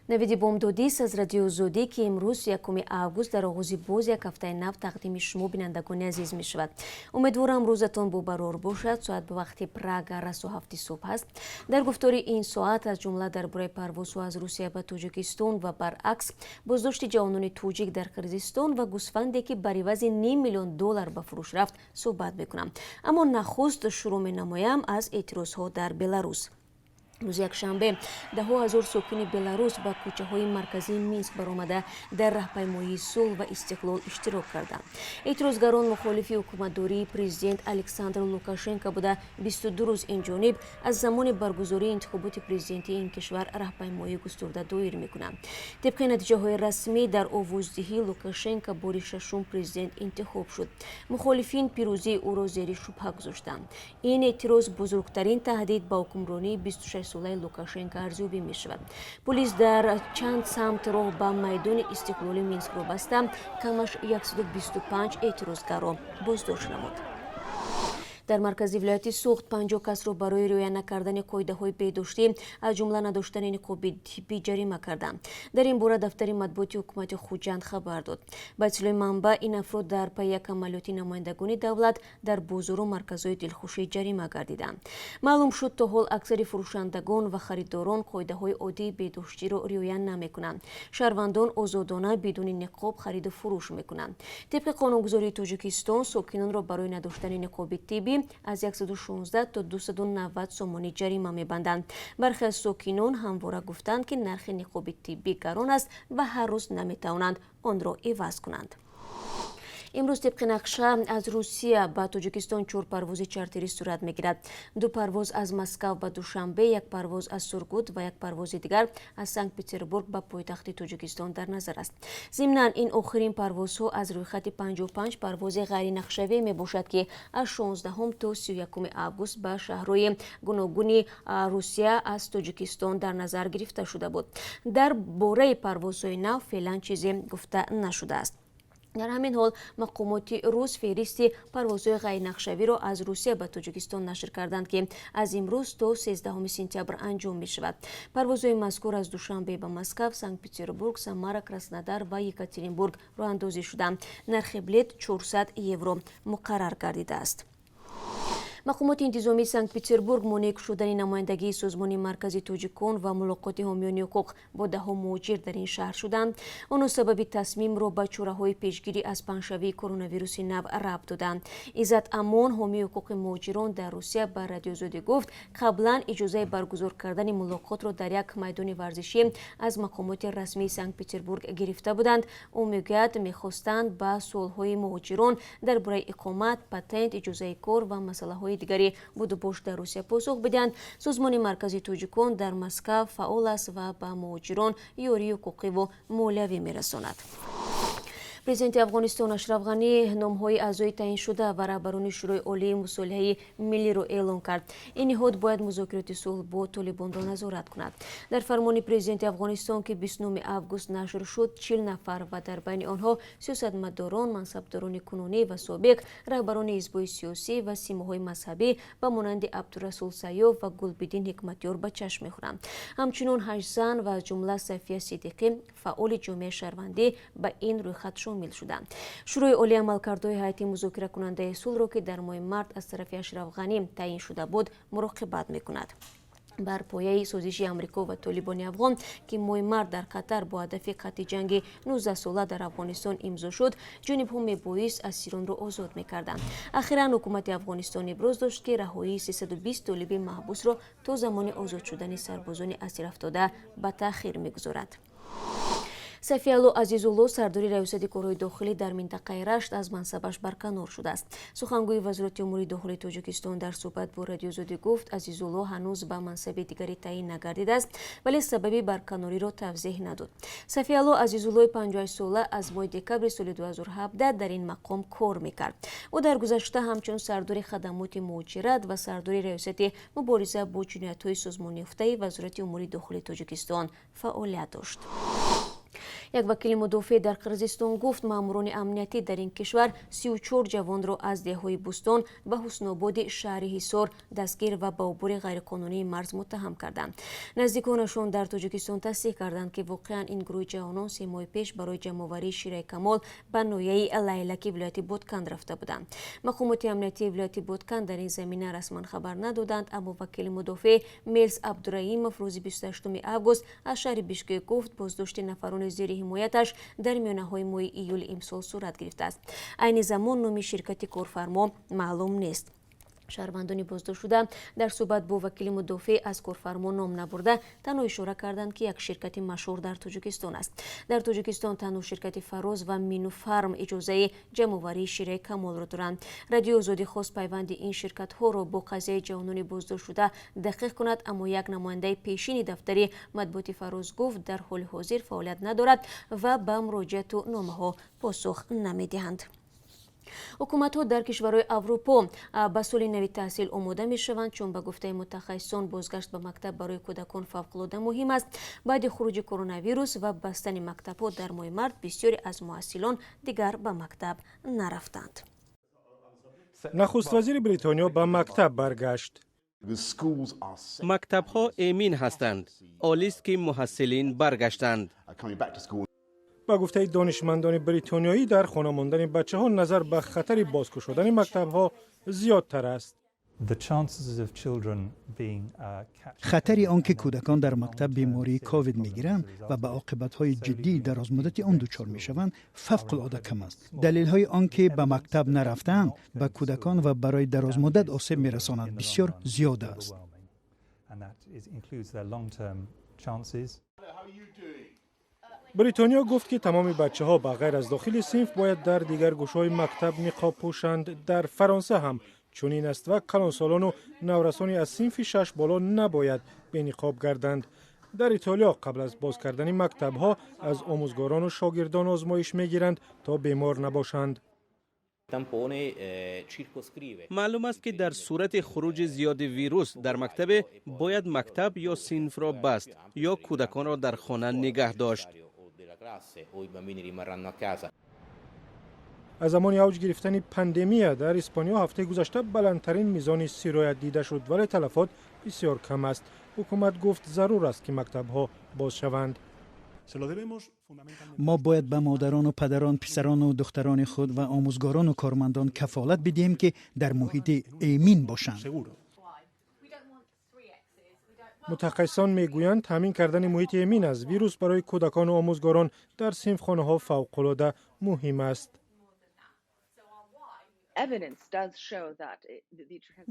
навиди бомдодии аз радио Озодӣ ки имрӯз 1 август дар оғози боз як ҳафтаи нав тақдими шумо бинандагони азиз мешавад. Умедворам рӯзатон бобарор бошад. Соат ба вақти Прага расу 7 субҳ аст. Дар гуфтори ин соат аз ҷумла дар бораи парвозҳо аз Русия ба Тоҷикистон ва баръакс, боздошти ҷавонони тоҷик дар Қирғизистон ва гӯсфанде ки бар ивази $5 миллион ба фурӯш рафт суҳбат мекунам. Аммо нахуст шурӯъ менамоям аз эътирозҳо дар Беларус. рӯзи якшанбе даҳо ҳазор сокини Беларус ба кӯчаҳои марказии Минск баромада дар раҳпаймоии сулҳ ва истиқлол иштирок карданд. эътирозгарон мухолифи ҳукуматдории президент Александр Лукашенко буда 22 рӯз инҷониб аз замони баргузории интихоботи президентии ин кишвар раҳпаймоӣ густурда доир мекунанд. тибқи натиҷаҳои расмӣ дар овоздиҳӣ Лукашенко бори шашум президент интихоб шуд. мухолифин пирӯзии ӯро зери шубҳа гузоштанд. ин эътироз бузургтарин таҳдид ба ҳукмронии 26 солаи Лукашенко арзёбӣ мешавад. Полис дар чанд самт роҳ ба майдони истиқлоли Минскро баста камаш 125 эътирозгарро боздошт намуд. дар маркази вилояти Суғд 50 касро барои риоя накардани қоидаҳои бедоштӣ аз ҷумла надоштани ниқоби тиббӣ ҷарима карданд. дар ин бора дафтари матбуоти ҳукумати Хуҷанд хабар дод. ба иттилои манбаъ, ин афрод дар пайи як амалиёти намояндагони давлат дар бозору марказҳои дилхушӣ ҷарима гардиданд. маълум шуд, то ҳол аксари фурӯшандагон ва харидорон қоидаҳои оддии бедоштиро риоя намекунанд. шаҳрвандон озодона бидуни ниқоб хариду фурӯш мекунанд. тибқи қонунгузории Тоҷикистон, сокинонро барои надоштани ниқоби тиббӣ аз 116 то 290 сомонӣ ҷарима мебанданд. бархе аз сокинон ҳамвора гуфтанд, ки нархи ниқоби тиббӣ гарон аст ва ҳар рӯз наметавонанд онро иваз кунанд. имрӯз тибқи нақша аз Русия ба Тоҷикистон 4 парвози чартерӣ сурат мегирад. 2 парвоз аз Москав ба Душанбе, 1 парвоз аз Сургут ва 1 парвози дигар аз Санкт-Петербург ба пойтахти Тоҷикистон дар назар аст. зимнан ин охирин парвозҳо аз рӯйхати 55 парвози ғайринақшавӣ мебошад, ки аз 16 то 31 август ба шаҳрҳои гуногуни Русия аз Тоҷикистон дар назар гирифта шуда буд. дар бораи парвозҳои нав феълан чизе гуфта нашудааст. дар ҳамин ҳол мақомоти рус феҳристи парвозҳои ғайринақшавиро аз Русия ба Тоҷикистон нашр карданд, ки аз имрӯз то 13 сентябр анҷом мешавад. парвозҳои мазкур аз Душанбе ба Москав, Санкт-Петербург, Самара, Краснодар ва Екатеринбург роҳандозӣ шуданд. нархи билет 400 евро муқаррар гардидааст. мақомоти интизомии Санкт-Петербург монеъ шудани намояндагии созмони маркази тоҷикон ва мулоқоти ҳомиёни ҳуқуқ бо даҳо муҳоҷир дар ин шаҳр шуданд. онҳо сабаби тасмимро ба чораҳои пешгирӣ аз паҳншавии коронавируси нав рабт доданд. Иззат Амон, ҳомии ҳуқуқи муҳоҷирон дар Русия ба радио Озодӣ гуфт, қаблан иҷозаи баргузор кардани мулоқотро дар як майдони варзишӣ аз мақомоти расмии Санкт-Петербург гирифта буданд. ӯ мегӯяд, мехостанд ба суолҳои муҳоҷирон дар бораи иқомат, патент, иҷозаи кор ва масъалаҳои дигари будубош дар Русия посух бидиҳанд. созмони маркази тоҷикон дар Москав фаъол аст ва ба муҳоҷирон ёрии ҳуқуқиву молиявӣ мерасонад. президенти Афғонистон Ашраф Ғанӣ номҳои аъзои таъиншуда ва раҳбарони шӯрои олии мусолиҳаи миллиро эълон кард. ин ниҳод бояд музокироти сулҳ бо толибонро назорат кунад. дар фармони президенти Афғонистон, ки 29 август нашр шуд, 40 нафар ва дар байни онҳо сиёсатмадорон, мансабдорони кунунӣ ва собиқ, раҳбарони ҳизбҳои сиёсӣ ва симоҳои мазҳабӣ ба монанди Абдурасул Сайёв ва Гулбидин Ҳикматёр ба чашм мехӯранд. ҳамчунин 8 зан ва аз ҷумла Сафия Сидиқӣ, фаъоли ҷомеаи шаҳрвандӣ, ба ин рӯйхат шомил шуданд. шӯрои олии амалкардои ҳайати музокиракунандаи сулҳро, ки дар моҳи март аз тарафи Ашраф Ғанӣ таъин шуда буд, муроқибат мекунад. бар пояи созиши Амрико ва Толибони афғон, ки моҳи март дар Қатар бо ҳадафи қатъи ҷанги 19 сола дар Афғонистон имзо шуд, ҷонибҳо мебоист асиронро озод мекарданд. ахиран ҳукумати Афғонистон иброз дошт, ки раҳоии 320 толиби маҳбусро то замони озод шудани сарбозони асирафтода ба таъхир мегузорад. Сафиялло Азизулло, сардори раёсати корҳои дохилӣ дар минтақаи Рашт, аз мансабаш барканор шудааст. сухангӯи вазорати умури дохилии Тоҷикистон дар суҳбат бо радио Озодӣ гуфт, Азизулло ҳанӯз ба мансаби дигаре таъин нагардидааст, вале сабаби барканориро тавзеҳ надод. Сафиялло Азизуллои 58 сола аз моҳи декабри соли 2017 дар ин мақом кор мекард. ӯ дар гузашта ҳамчун сардори хадамоти муҳоҷират ва сардори раёсати мубориза бо ҷиноятҳои созмонёфтаи вазорати умури дохилии Тоҷикистон фаъолият дошт. یک وکیل مدافع در قرقیزستان گفت ماموران امنیتی در این کشور 34 جوان را از دههای بوستون و حسن آباد شهر حصار دستگیر و با عبور غیرقانونی مرز متهم کردند. نزدیکانشان در تاجیکستان تصدیق کردند که واقعا این گروه جوانان 3 ماه پیش برای جمع‌آوری شیر کمال به ناحیه لیلک ولایت بادکند رفته بودند. مقامات امنیتی ولایت بادکند در این زمینه رسما خبر ندادند، اما وکیل مدافع میلز عبدالرحیمов روز 28 август از شهر بیشکک گفت بازداشت نفران زیر حمایتش در میانه‌های ماه ایول امسال صورت گرفته است. عین زمان نام شرکت کارفرما معلوم نیست. شهروندان بازداشت شده در صحبت با وکیل مدافع از کارفرما نام نبرده تنها اشاره کردند که یک شرکت مشهور در تاجیکستان است. در تاجیکستان تنها شرکت فراز و مینو فارم اجازه جمع‌آوری شیر کمال را دارند. رادیو آزادی خواست پیوند این شرکت ها را با قضیه جوانان بازداشت شده دقیق کند، اما یک نماینده پیشین دفتر مطبوعات فراز گفت در حال حاضر فعالیت ندارد و به مراجعات و نامه ها پاسخ نمیدهند. حکومت‌ها در کشورهای اروپا به سال نوی تحصیل آماده می‌شوند، چون به گفته متخصصان بازگشت به مکتب برای کودکان فوق‌العاده مهم است. بعد خروج کرونا ویروس و بستن مکتب‌ها در ماه مارس بسیاری از معلمان دیگر به مکتب نرفتند. نخست وزیر بریتانیا به مکتب برگشت. مکتب‌ها امین هستند. عالی است که محصلین برگشتند. با گفته دانشمندان بریتانیایی در خانه ماندن بچه‌ها نظر به خطر بازکش شدن مکتب‌ها زیادتر است. خطر آنکه کودکان در مکتب بیماری کووید میگیرند و به عاقبت‌های جدی درازمدتی آن دچار میشوند فوق‌العاده کم است. دلیل‌های آنکه به مکتب نرفتند به کودکان و برای درازمدت آسیب میرساند بسیار زیاد است. بریتانیا گفت که تمام بچه‌ها به غیر از داخل صنف باید در دیگر گوشه‌های مکتب نقاب پوشند. در فرانسه هم چنین است و کلانسالان و نورسانی از صنف 6 بالا نباید به نقاب گردند. در ایتالیا قبل از باز کردن مکتب‌ها از آموزگاران و شاگردان آزمایش می‌گیرند تا بیمار نباشند. معلوم است که در صورت خروج زیاد ویروس در مکتب باید مکتب یا صنف را بست یا کودکان را در خانه نگه داشت. از زمان اوج گرفتن پاندمی در اسپانیا هفته گذشته بلندترین میزان سرایت دیده شد، ولی تلفات بسیار کم است. حکومت گفت ضرور است که مکتب‌ها باز شوند. ما باید به مادران و پدران، پسران و دختران خود و آموزگاران و کارمندان کفالت بدهیم که در محیط امین باشند. متخصصان میگویند تامین کردن محیط امین از ویروس برای کودکان و آموزگاران در صنفخانه‌ها فوق‌العاده مهم است.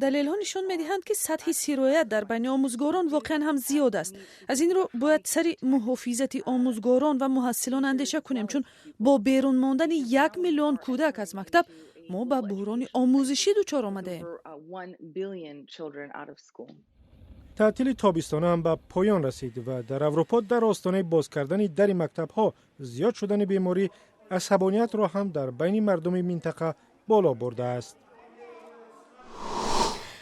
دلیل ها نشان می‌دهند که سطح سرایت در بین آموزگاران واقعا هم زیاد است. از این رو باید سری محافظت آموزگاران و محصلان اندیشه کنیم، چون با بیرون ماندن 1 میلیون کودک از مکتب ما به بحران آموزشی دچار آمده ایم. تعطیل تابستانه هم به پایان رسید و در اروپا در آستانه باز کردن در مکتب‌ها زیاد شدن بیماری عصبانیت را هم در بین مردم منطقه بالا برده است.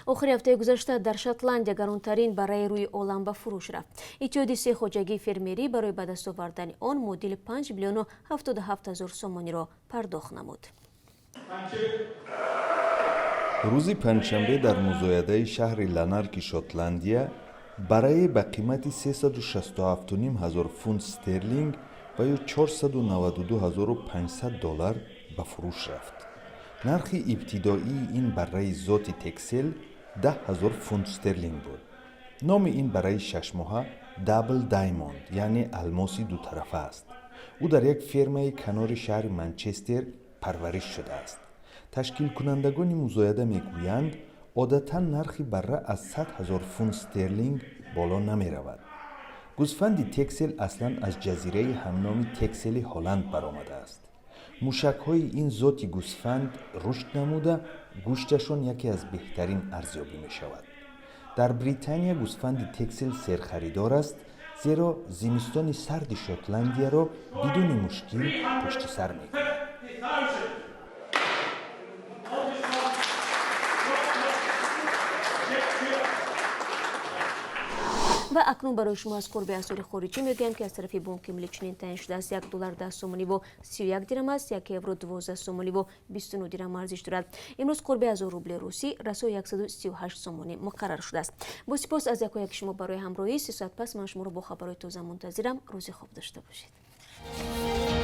آخر هفته گذشته در شتلند گرانترین برای روی عالم به فروش رفت. اتحادیه خواجگی فرمری برای به دست آوردن آن مدل 5 میلیون و 77 هزار سومانی را پرداخت نمود. روز پنجشنبه در مزایده شهر لنارک شتلندیا برای به قیمت 367.5 هزار پوند استرلینگ و یا 492,500 دلار به فروش رفت. نرخ ابتدایی این برای ذات تکسل 10,000 پوند استرلینگ بود. نام این برای 6 ماهه دابل دایموند یعنی الماسی دو طرفه است. او در یک فرمه کنار شهر منچستر پرورش شده است. تشکیل کنندگان مزایده میگویند عادتا نرخ بره از 100,000 پوند استرلینگ بالا نمی رود. گوسفند تکسل اصلا از جزیره همنامی تکسل هلند برآمده است. موشک‌های این ذات گوسفند رشد نموده، گوشتشان یکی از بهترین ارزیابی می شود. در بریتانیا گوسفند تکسل سرخریدار است، زیرا زمستان سرد شتلندیا را بدون مشکل پشت سر می کند. و اکنون برای شما از قربه اسعار خارجی میگویم که از طرف بانک ملی چنین تعیین شده است. $1 10 سومانی و 31 درم است، 1 یورو 12 سومانی و 29 درم ارزش دارد. امروز قربه 1000 روبل روسی رسای 138 سومانی مقرر شده است. با سپاس از یک شما برای همراهی. 3 ساعت پس من شما رو با خبرهای تازه منتظرم. روز خوب داشته باشید.